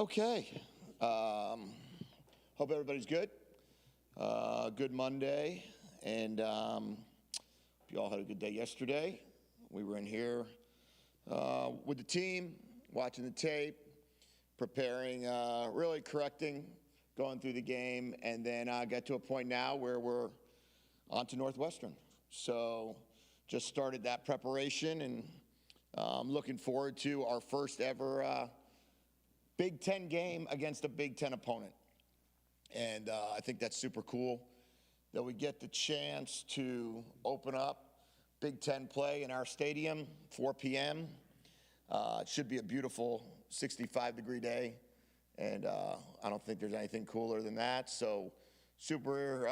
Okay. Hope everybody's good. Good Monday, and you all had a good day yesterday. We were in here with the team, watching the tape, preparing, really correcting, going through the game, and then got to a point now where we're on to Northwestern. So just started that preparation, and I'm looking forward to our first ever Big Ten game against a Big Ten opponent. And I think that's super cool that we get the chance to open up Big Ten play in our stadium, 4 p.m. It should be a beautiful 65-degree day, and I don't think there's anything cooler than that. So super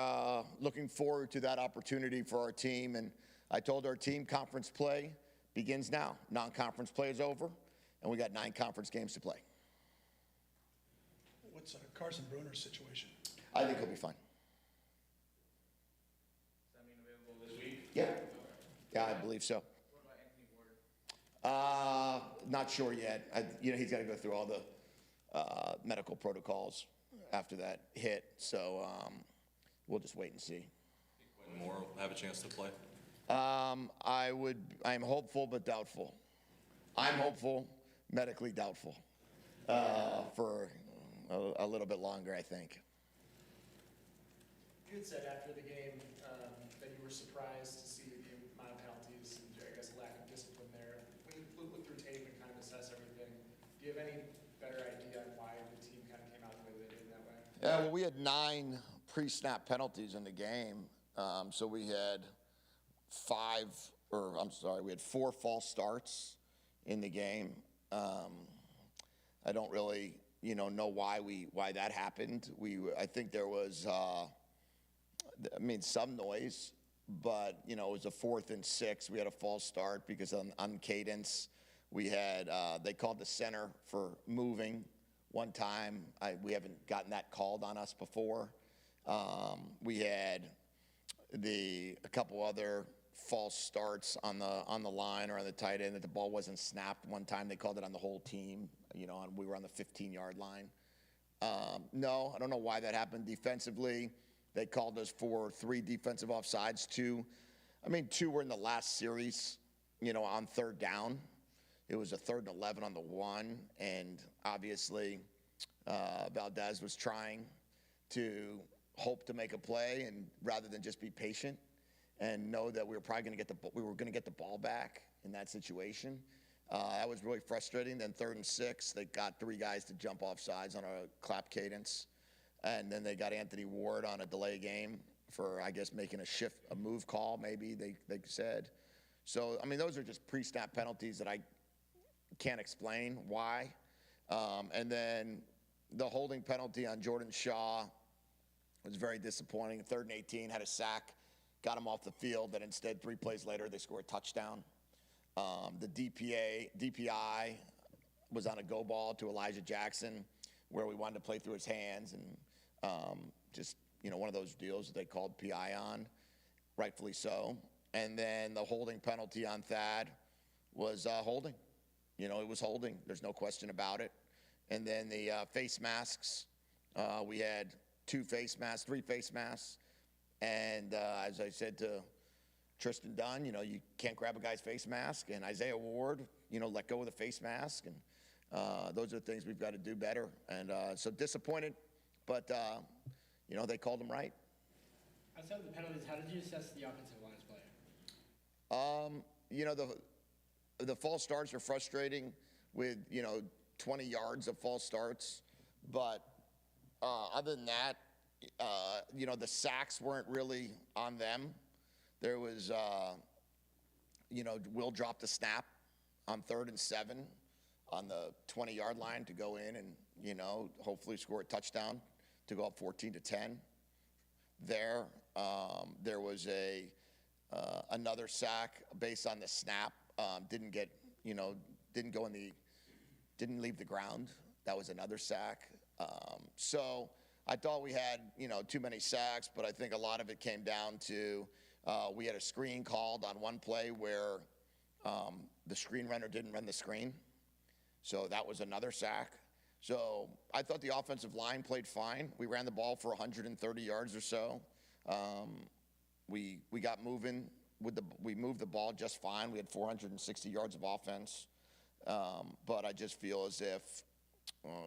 looking forward to that opportunity for our team. And I told our team conference play begins now. Non-conference play is over, and we got 9 conference games to play. What's Carson Bruner's situation? I think he'll be fine. Does that mean available this week? Yeah. Yeah, I believe so. What about Anthony Ward? Not sure yet. He's got to go through all the medical protocols after that hit. So we'll just wait and see. Think Quentin Moore will have a chance to play? I'm hopeful but doubtful. I'm hopeful, medically doubtful for a little bit longer, I think. You had said after the game that you were surprised to see the amount of penalties and, I guess, lack of discipline there. When you look through tape and kind of assess everything, do you have any better idea on why the team kind of came out the way they did in that way? Yeah, well, we had 9 pre-snap penalties in the game. So we had 4 false starts in the game. I don't really know why that happened. I think there was some noise, but it was a 4th and 6. We had a false start because on cadence we had they called the center for moving one time. We haven't gotten that called on us before. We had a couple other false starts on the line or on the tight end that the ball wasn't snapped. One time they called it on the whole team. We were on the 15-yard line. No, I don't know why that happened defensively. They called us for 3 defensive offsides. 2 were in the last series, on 3rd down. It was a 3rd and 11 on the 1, and obviously Valdez was trying to hope to make a play, and rather than just be patient and know that we were probably going to get the ball back in that situation. That was really frustrating. Then 3rd and 6, they got 3 guys to jump off sides on a clap cadence. And then they got Anthony Ward on a delay game for, I guess, making a move call, maybe they said. So, those are just pre-snap penalties that I can't explain why. And then the holding penalty on Jordan Shaw was very disappointing. 3rd and 18, had a sack, got him off the field, then instead 3 plays later they scored a touchdown. The DPI was on a go ball to Elijah Jackson where we wanted to play through his hands, and one of those deals that they called PI on, rightfully so. And then the holding penalty on Thad was holding. It was holding. There's no question about it. And then the face masks, we had 3 face masks. And as I said to Tristan Dunn, you can't grab a guy's face mask. And Isaiah Ward, let go of the face mask. And those are the things we've got to do better. And so disappointed, but, they called them right. Outside of the penalties, how did you assess the offensive line's play? The false starts are frustrating with, 20 yards of false starts. But other than that, the sacks weren't really on them. There was, Will dropped a snap on 3rd and 7 on the 20-yard line to go in and, hopefully score a touchdown to go up 14-10. There was another sack based on the snap. Didn't leave the ground. That was another sack. So I thought we had, too many sacks, but I think a lot of it came down to we had a screen called on one play where the screen runner didn't run the screen. So that was another sack. So I thought the offensive line played fine. We ran the ball for 130 yards or so. We got moving we moved the ball just fine. We had 460 yards of offense. But I just feel as if,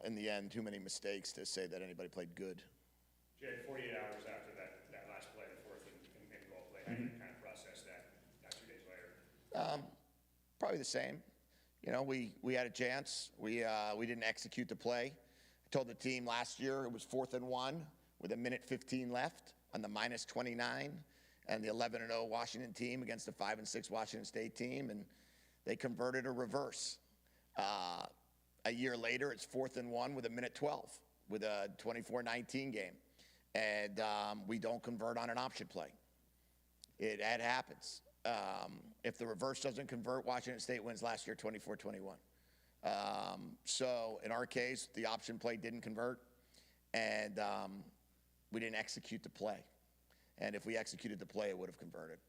in the end, too many mistakes to say that anybody played good. Jedd, 48 hours after that last play, the fourth and goal play, how do you kind of process that 2 days later? Probably the same. You know, we had a chance. We didn't execute the play. I told the team last year it was 4th and 1 with 1:15 left on the -29 and the 11-0 Washington team against the 5-6 Washington State team, and they converted a reverse. A year later, it's 4th and 1 with 1:12 with a 24-19 game, and we don't convert on an option play. It happens. If the reverse doesn't convert, Washington State wins last year 24-21. So in our case, the option play didn't convert, and we didn't execute the play. And if we executed the play, it would have converted.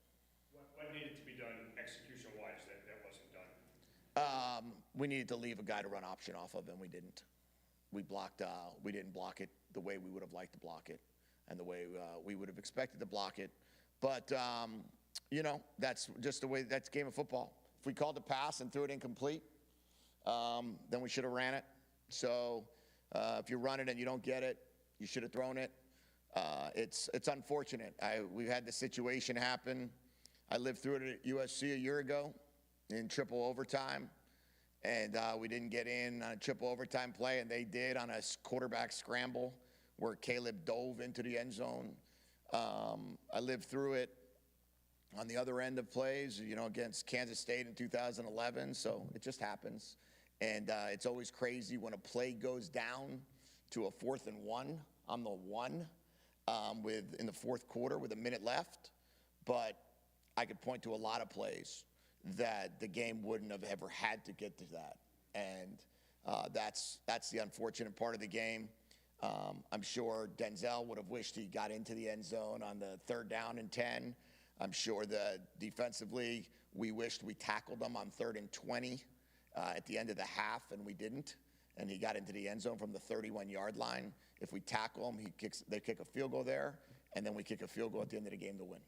What needed to be done execution-wise that wasn't done? We needed to leave a guy to run option off of, and we didn't. We didn't block it the way we would have liked to block it and the way we would have expected to block it. But, you know, that's just the way, that's game of football. If we called a pass and threw it incomplete, then we should have ran it. So if you run it and you don't get it, you should have thrown it. It's unfortunate. We've had the situation happen. I lived through it at USC a year ago in triple overtime, and we didn't get in on a triple overtime play, and they did on a quarterback scramble where Caleb dove into the end zone. I lived through it on the other end of plays, you know, against Kansas State in 2011, so it just happens. And it's always crazy when a play goes down to a 4th and 1 on the 1 in the fourth quarter with a minute left. But I could point to a lot of plays that the game wouldn't have ever had to get to that. And that's the unfortunate part of the game. I'm sure Denzel would have wished he got into the end zone on the 3rd down and 10. I'm sure that defensively, we wished we tackled him on 3rd and 20 at the end of the half, and we didn't. And he got into the end zone from the 31-yard line. If we tackle him, they kick a field goal there, and then we kick a field goal at the end of the game to win.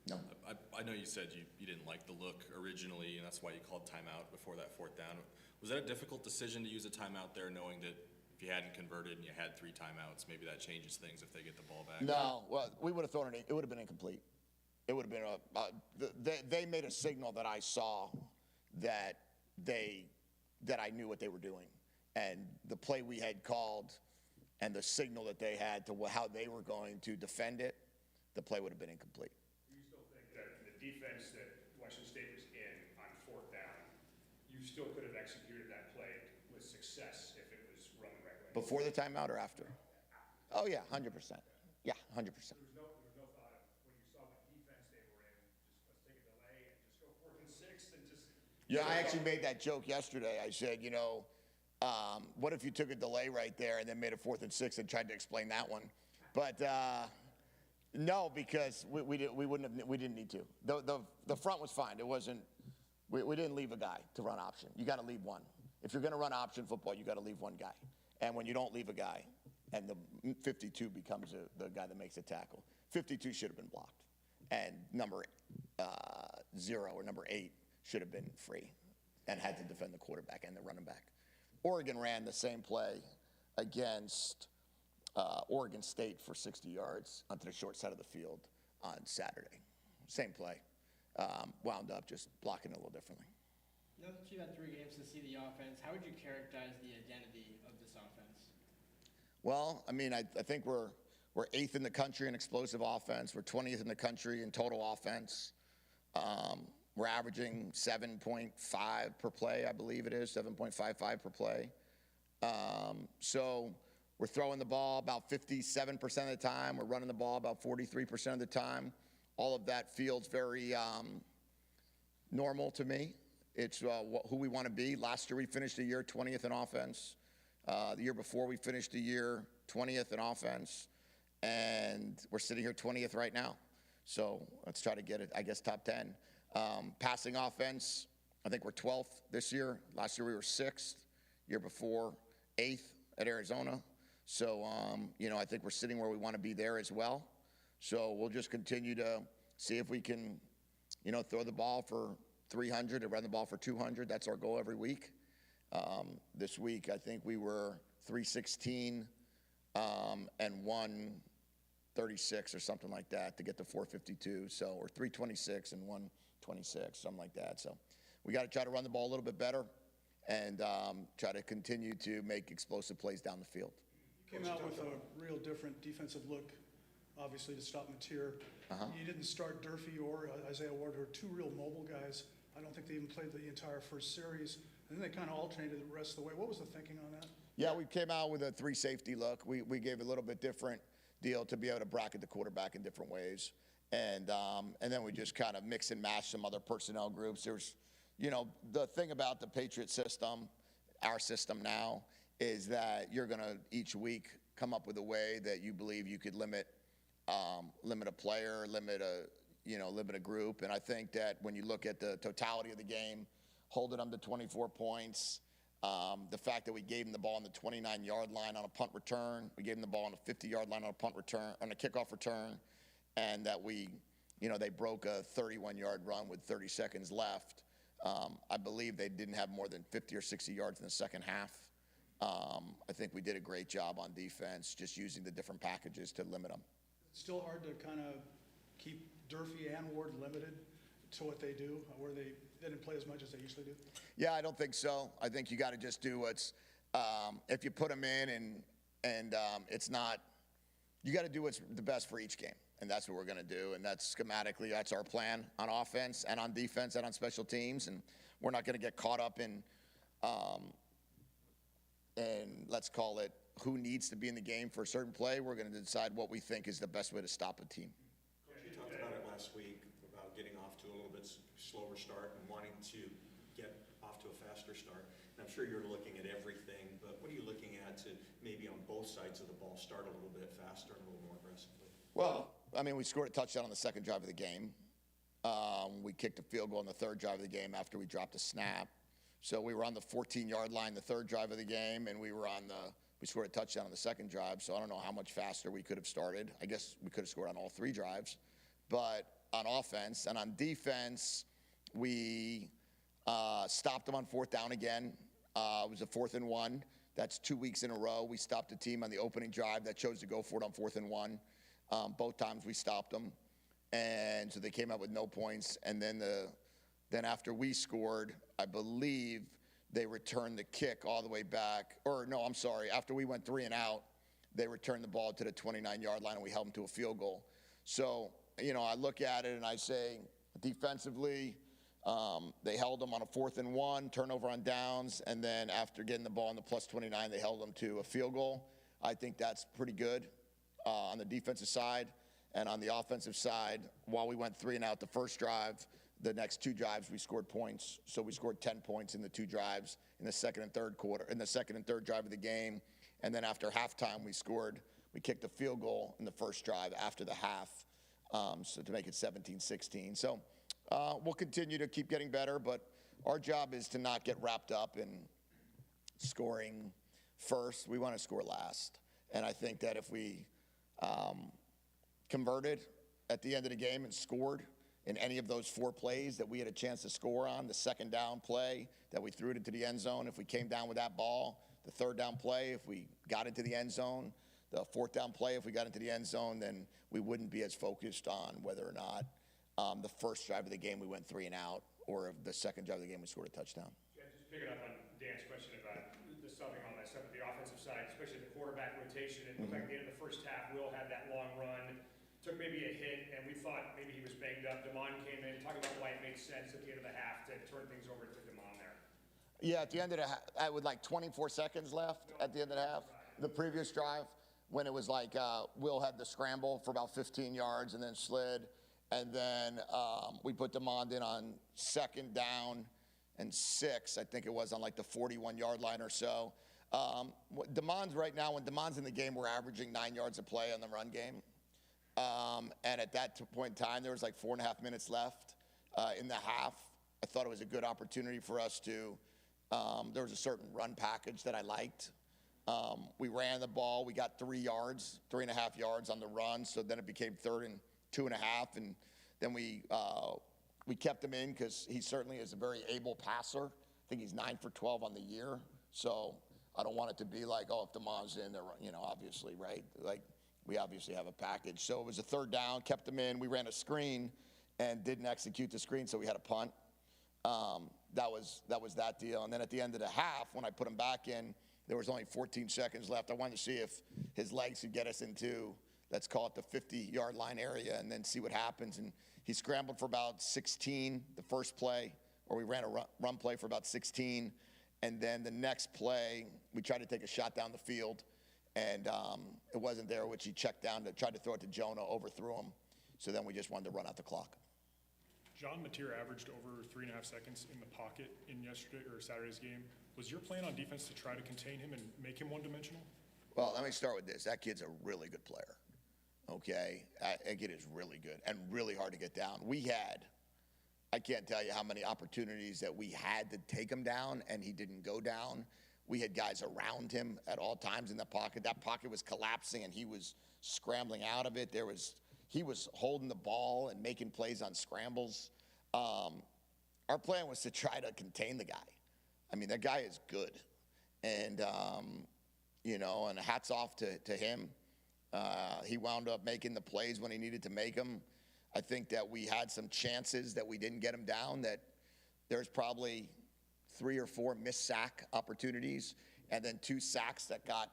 No. I know you said you didn't like the look originally, and that's why you called timeout before that 4th down. Was that a difficult decision to use a timeout there, knowing that if you hadn't converted and you had 3 timeouts, maybe that changes things if they get the ball back? No, well, we would have thrown it. It would have been incomplete. It would have been they made a signal that I saw that I knew what they were doing, and the play we had called and the signal that they had to how they were going to defend it, the play would have been incomplete. Do you still think that the defense that Washington State was in on 4th down, you still could have executed that play with success if it was run the right way? Before the timeout or after? Oh yeah, 100%. Yeah, 100%. There was no thought of when you saw what defense they were in, just let's take a delay and just go 4th and 6 and just. Yeah, I actually made that joke yesterday. I said, you know, what if you took a delay right there and then made a 4th and 6 and tried to explain that one? But no, because we didn't need to. The front was fine. It wasn't. We didn't leave a guy to run option. You got to leave one. If you're going to run option football, you got to leave one guy. And when you don't leave a guy, and the 52 becomes the guy that makes a tackle, 52 should have been blocked, and number 0 or number 8 should have been free and had to defend the quarterback and the running back. Oregon ran the same play against Oregon State for 60 yards onto the short side of the field on Saturday. Same play. Wound up just blocking it a little differently. Now that you've had 3 games to see the offense, how would you characterize the identity of this offense? Well, I mean, I think we're 8th in the country in explosive offense. We're 20th in the country in total offense. We're averaging 7.5 per play, I believe it is, 7.55 per play. So we're throwing the ball about 57% of the time. We're running the ball about 43% of the time. All of that feels very normal to me. It's who we want to be. Last year we finished the year 20th in offense. The year before we finished the year 20th in offense. And we're sitting here 20th right now. So let's try to get it, I guess, top 10. Passing offense, I think we're 12th this year. Last year we were 6th. year before 8th at Arizona. So, I think we're sitting where we want to be there as well. So we'll just continue to see if we can, throw the ball for 300 and run the ball for 200. That's our goal every week. This week, I think we were 316 and 136 or something like that to get to 452. So, or 326 and 126, something like that. So we got to try to run the ball a little bit better and try to continue to make explosive plays down the field. You came out with a real different defensive look, obviously, to stop Mateer. You didn't start Durfee or Isaiah Ward, who are two real mobile guys. I don't think they even played the entire first series. And then they kind of alternated the rest of the way. What was the thinking on that? Yeah, we came out with a 3 safety look. We gave a little bit different deal to be able to bracket the quarterback in different ways. And then we just kind of mix and match some other personnel groups. There's, the thing about the Patriot system, our system now, is that you're going to each week come up with a way that you believe you could limit a player, limit a group. And I think that when you look at the totality of the game, holding them to 24 points, the fact that we gave them the ball on the 29-yard line on a punt return, we gave them the ball on the 50-yard line on a punt return, on a kickoff return, and that they broke a 31-yard run with 30 seconds left. I believe they didn't have more than 50 or 60 yards in the second half. I think we did a great job on defense, just using the different packages to limit them. It's still hard to kind of keep Durfee and Ward limited to what they do, where they didn't play as much as they usually do. Yeah, I don't think so. I think you got to just do what's if you put them in and it's not, you got to do what's the best for each game, and that's what we're going to do. And that's schematically, that's our plan on offense and on defense and on special teams. And we're not going to get caught up in, and let's call it, who needs to be in the game for a certain play. We're going to decide what we think is the best way to stop a team. Coach, you talked about it last week, about getting off to a little bit slower start and wanting to get off to a faster start. And I'm sure you're looking at everything, but what are you looking at to maybe on both sides of the ball start a little bit faster and a little more aggressively? Well, we scored a touchdown on the second drive of the game. We kicked a field goal on the third drive of the game after we dropped a snap. So we were on the 14-yard line the third drive of the game, and we scored a touchdown on the second drive. So I don't know how much faster we could have started. I guess we could have scored on all 3 drives. But on offense and on defense, we stopped them on 4th down again. It was a 4th and 1. That's 2 weeks in a row. We stopped a team on the opening drive that chose to go for it on 4th and 1. Both times we stopped them. And so they came out with no points. And then after we scored, I believe they returned the kick all the way back. Or no, I'm sorry. After we went 3 and out, they returned the ball to the 29-yard line and we held them to a field goal. So, I look at it and I say, defensively, they held them on a 4th and 1, turnover on downs, and then after getting the ball on the plus 29, they held them to a field goal. I think that's pretty good on the defensive side. And on the offensive side, while we went 3 and out the first drive, the next 2 drives we scored points. So we scored 10 points in the 2 drives in the second and third drive of the game. And then after halftime, we kicked a field goal in the first drive after the half, so to make it 17-16. So we'll continue to keep getting better, but our job is to not get wrapped up in scoring first. We want to score last. And I think that if we converted at the end of the game and scored in any of those 4 plays that we had a chance to score on, the second down play that we threw it into the end zone, if we came down with that ball, the third down play, if we got into the end zone, the 4th down play, if we got into the end zone, then we wouldn't be as focused on whether or not the first drive of the game we went 3 and out, or if the second drive of the game we scored a touchdown. Yeah, just picking up on Dan's question about the subbing, all that stuff, the offensive side, especially the quarterback rotation. It looked like at the end of the first half, Will had that long run, took maybe a hit, and we thought maybe he was banged up. Damon came in, talking about why it made sense at the end of the half to turn things over to Damon there. Yeah, at the end of the half, with like 24 seconds left at the end of the half, the previous drive, when it was like Will had the scramble for about 15 yards and then slid, and then we put Damon in on 2nd down and 6, I think it was, on like the 41-yard line or so. Damon's right now, when Damon's in the game, we're averaging 9 yards a play on the run game. And at that point in time, there was like 4.5 minutes left in the half. I thought it was a good opportunity for us to There was a certain run package that I liked. We ran the ball. We got 3 yards, 3.5 yards on the run. So then it became 3rd and 2.5. And then we kept him in because he certainly is a very able passer. I think he's 9 for 12 on the year. So I don't want it to be like, oh, if DeMond's in there, obviously, right? Like, we obviously have a package. So it was a 3rd down, kept him in. We ran a screen and didn't execute the screen, so we had a punt. That was that deal. And then at the end of the half, when I put him back in, there was only 14 seconds left. I wanted to see if his legs could get us into, let's call it the 50-yard line area, and then see what happens. And he scrambled for about 16 the first play, or we ran a run play for about 16. And then the next play, we tried to take a shot down the field, and it wasn't there, which he checked down to try to throw it to Jonah, overthrew him. So then we just wanted to run out the clock. John Mateer averaged over 3.5 seconds in the pocket in yesterday or Saturday's game. Was your plan on defense to try to contain him and make him one-dimensional? Well, let me start with this. That kid's a really good player, okay? That kid is really good and really hard to get down. I can't tell you how many opportunities that we had to take him down, and he didn't go down. We had guys around him at all times in the pocket. That pocket was collapsing, and he was scrambling out of it. He was holding the ball and making plays on scrambles. Our plan was to try to contain the guy. I mean, that guy is good. And, and hats off to him. He wound up making the plays when he needed to make them. I think that we had some chances that we didn't get him down, that there's probably 3 or 4 missed sack opportunities, and then 2 sacks that got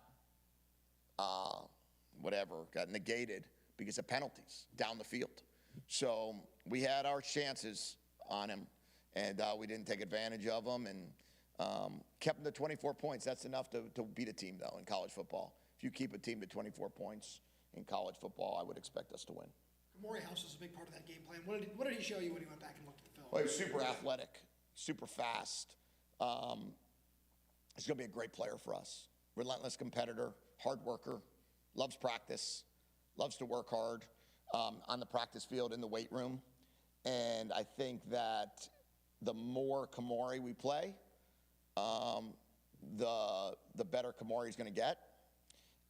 negated because of penalties down the field. So we had our chances on him, and we didn't take advantage of them, and kept him to 24 points. That's enough to beat a team, though, in college football. If you keep a team to 24 points in college football, I would expect us to win. Kamori House was a big part of that game plan. What did he show you when he went back and looked at the film? Well, he was super athletic, super fast. He's going to be a great player for us. Relentless competitor, hard worker, loves practice, loves to work hard on the practice field, in the weight room. And I think that the more Kamori we play, the better Kamori is going to get.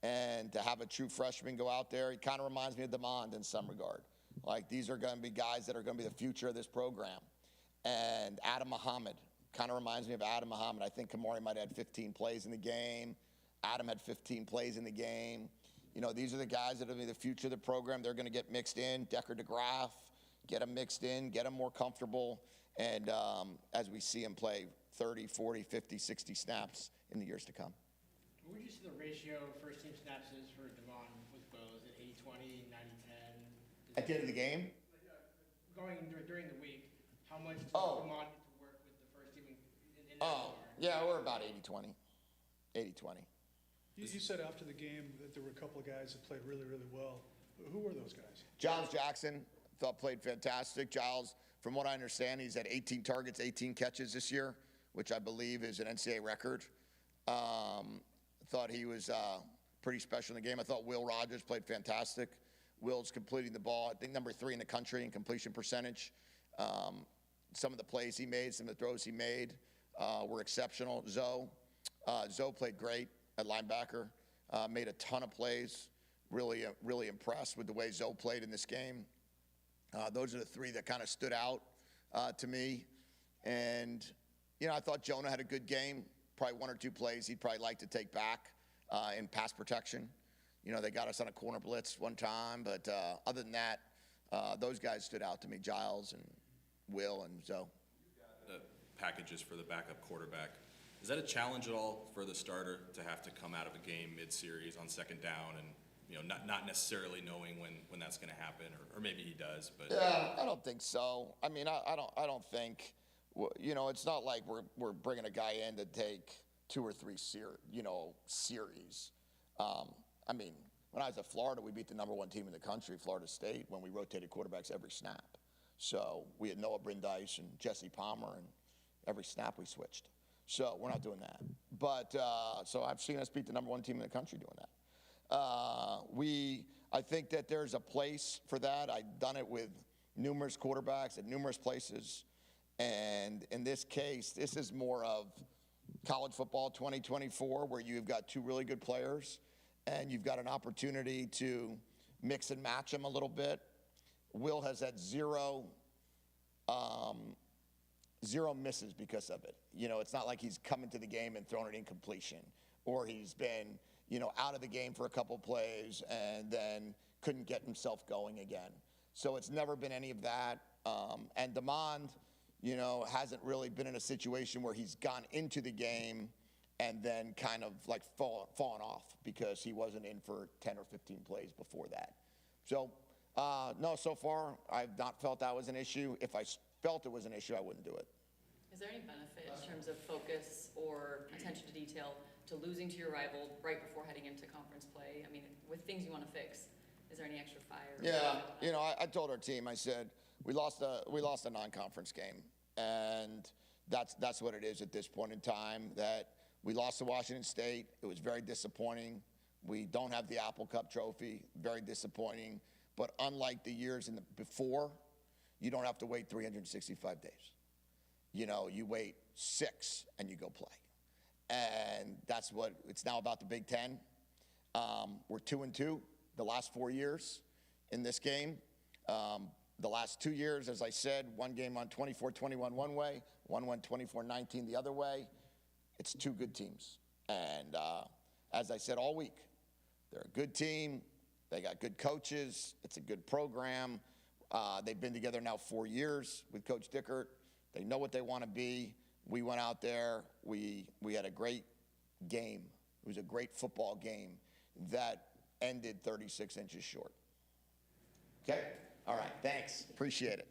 And to have a true freshman go out there, he kind of reminds me of DeMond in some regard. Like, these are going to be guys that are going to be the future of this program. And Adam Muhammad kind of reminds me of Adam Muhammad. I think Kamori might have had 15 plays in the game. Adam had 15 plays in the game. These are the guys that are going to be the future of the program. They're going to get mixed in. Decker DeGraff, get them mixed in, get them more comfortable. And as we see him play 30, 40, 50, 60 snaps in the years to come. What would you say the ratio of first-team snaps is for Devon with Bo? Is it 80-20, 90-10? At the end of the game? Going during the week, how much does Oh. Devon get to work with the first team in that regard? Yeah, we're about 80-20. 80-20. You said after the game that there were a couple of guys that played really, really well. Who were those guys? Giles Jackson, thought played fantastic. Giles, from what I understand, he's had 18 targets, 18 catches this year, which I believe is an NCAA record. Thought he was pretty special in the game. I thought Will Rogers played fantastic. Will's completing the ball, I think number 3 in the country in completion percentage. Some of the plays he made, some of the throws he made were exceptional. Zoe played great at linebacker, made a ton of plays. Really impressed with the way Zoe played in this game. Those are the 3 that kind of stood out to me. And, I thought Jonah had a good game. Probably 1 or 2 plays he'd probably like to take back in pass protection. They got us on a corner blitz one time, but other than that, those guys stood out to me, Giles and Will and Zoe. The packages for the backup quarterback. Is that a challenge at all for the starter to have to come out of a game mid-series on 2nd down and, not necessarily knowing when that's going to happen, or maybe he does, but. Yeah, I don't think so. I mean, I don't think, it's not like we're bringing a guy in to take 2 or 3 series. I mean, when I was at Florida, we beat the number 1 team in the country, Florida State, when we rotated quarterbacks every snap. So we had Noah Brindise and Jesse Palmer, and every snap we switched. So we're not doing that. But so I've seen us beat the number 1 team in the country doing that. I think that there's a place for that. I've done it with numerous quarterbacks at numerous places. And in this case, this is more of college football 2024, where you've got two really good players and you've got an opportunity to mix and match them a little bit. Will has had zero misses because of it. You know, it's not like he's come into the game and thrown an incompletion, or he's been, you know, out of the game for a couple plays and then couldn't get himself going again. So it's never been any of that. And Demond, you know, hasn't really been in a situation where he's gone into the game and then kind of like fallen off because he wasn't in for 10 or 15 plays before that. So, no, so far, I've not felt that was an issue. If I felt it was an issue, I wouldn't do it. Is there any benefit in terms of focus or attention to detail to losing to your rival right before heading into conference play? I mean, with things you want to fix, is there any extra fire? Yeah, you know, I told our team, I said, we lost a non-conference game, and that's what it is at this point in time, that we lost to Washington State. It was very disappointing. We don't have the Apple Cup trophy, very disappointing. But unlike the years before, you don't have to wait 365 days. You know, you wait 6 and you go play. And that's what it's now about the Big Ten. We're 2-2 the last 4 years in this game. The last 2 years, as I said, one game on 24-21 one way, one went 24-19 the other way. It's two good teams. And as I said all week, they're a good team. They got good coaches. It's a good program. They've been together now 4 years with Coach Dickert. They know what they want to be. We went out there. We had a great game. It was a great football game that ended 36 inches short. Okay? All right. Thanks. Appreciate it.